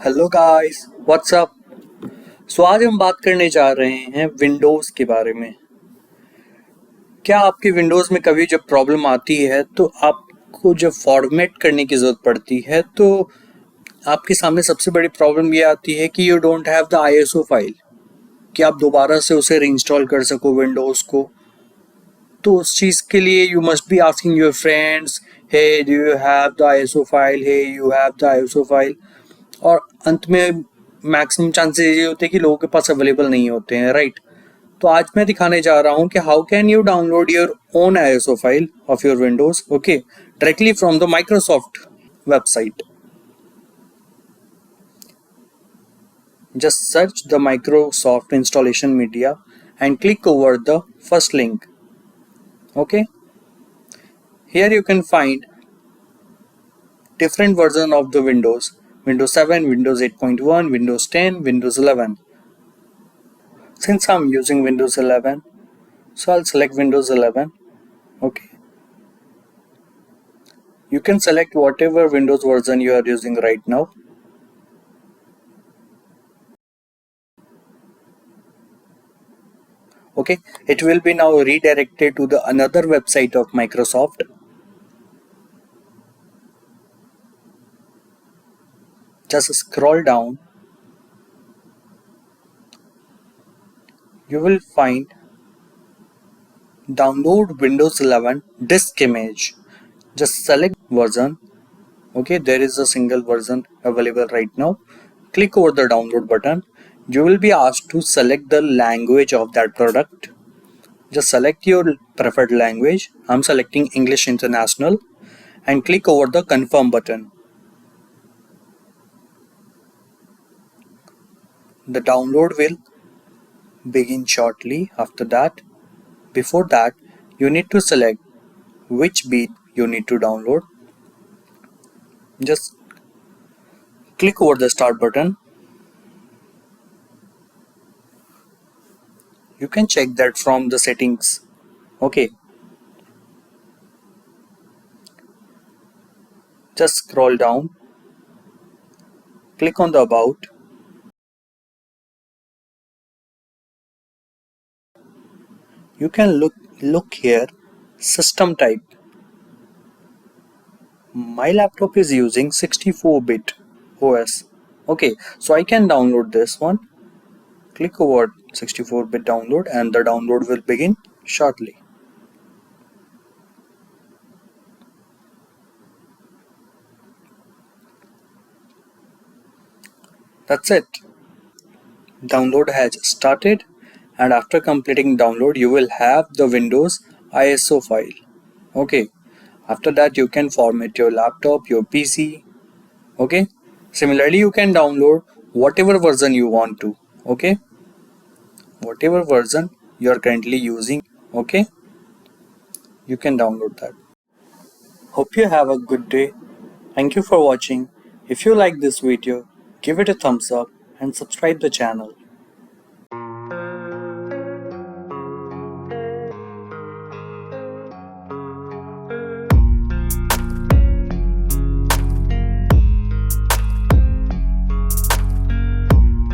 Hello guys, what's up. So आज हम बात करने जा रहे हैं विंडोज़ के बारे में। क्या आपके विंडोज़ में कभी जब प्रॉब्लम आती है तो आपको जब फॉर्मेट करने की ज़रूरत पड़ती है तो आपके सामने सबसे बड़ी प्रॉब्लम ये आती है कि you don't have the ISO file कि आप दोबारा से उसे रीइंस्टॉल कर सको विंडोज़ को। तो उस चीज़ के लिए you must be asking your friends, hey do you have the ISO file, hey you have the ISO file. और अंत में मैक्सिमम चांसेस ये होते हैं कि लोगों के पास अवेलेबल नहीं होते हैं, राइट। तो आज मैं दिखाने जा रहा हूँ कि how can you download your own ISO file of your Windows, okay, directly from the Microsoft website. Just search the Microsoft installation media and click over the first link. Okay, here you can find different version of the Windows 7, Windows 8.1, Windows 10, Windows 11. Since I'm using Windows 11, so I'll select Windows 11. Okay, you can select whatever Windows version you are using right now. Okay, it will be now redirected to the another website of Microsoft. Just scroll down. You will find download Windows 11 disk image. Just select version. Okay, there is a single version available right now. Click over the download button. You will be asked to select the language of that product. Just select your preferred language. I'm selecting English International and click over the confirm button. The download will begin shortly after that. Before that, you need to select which beat you need to download. Just click over the start button. You can check that from the settings. Okay. Just scroll down. Click on the about. You can look here, system type. My laptop is using 64-bit OS. Okay, so I can download this one. Click over 64-bit download and the download will begin shortly. That's it. Download has started, and after completing download you will have the Windows ISO file. Okay, after that you can format your laptop, your PC. Okay, similarly you can download whatever version you want to. Okay, whatever version you are currently using. Okay, you can download that. Hope you have a good day. Thank you for watching. If you like this video, give it a thumbs up and subscribe the channel.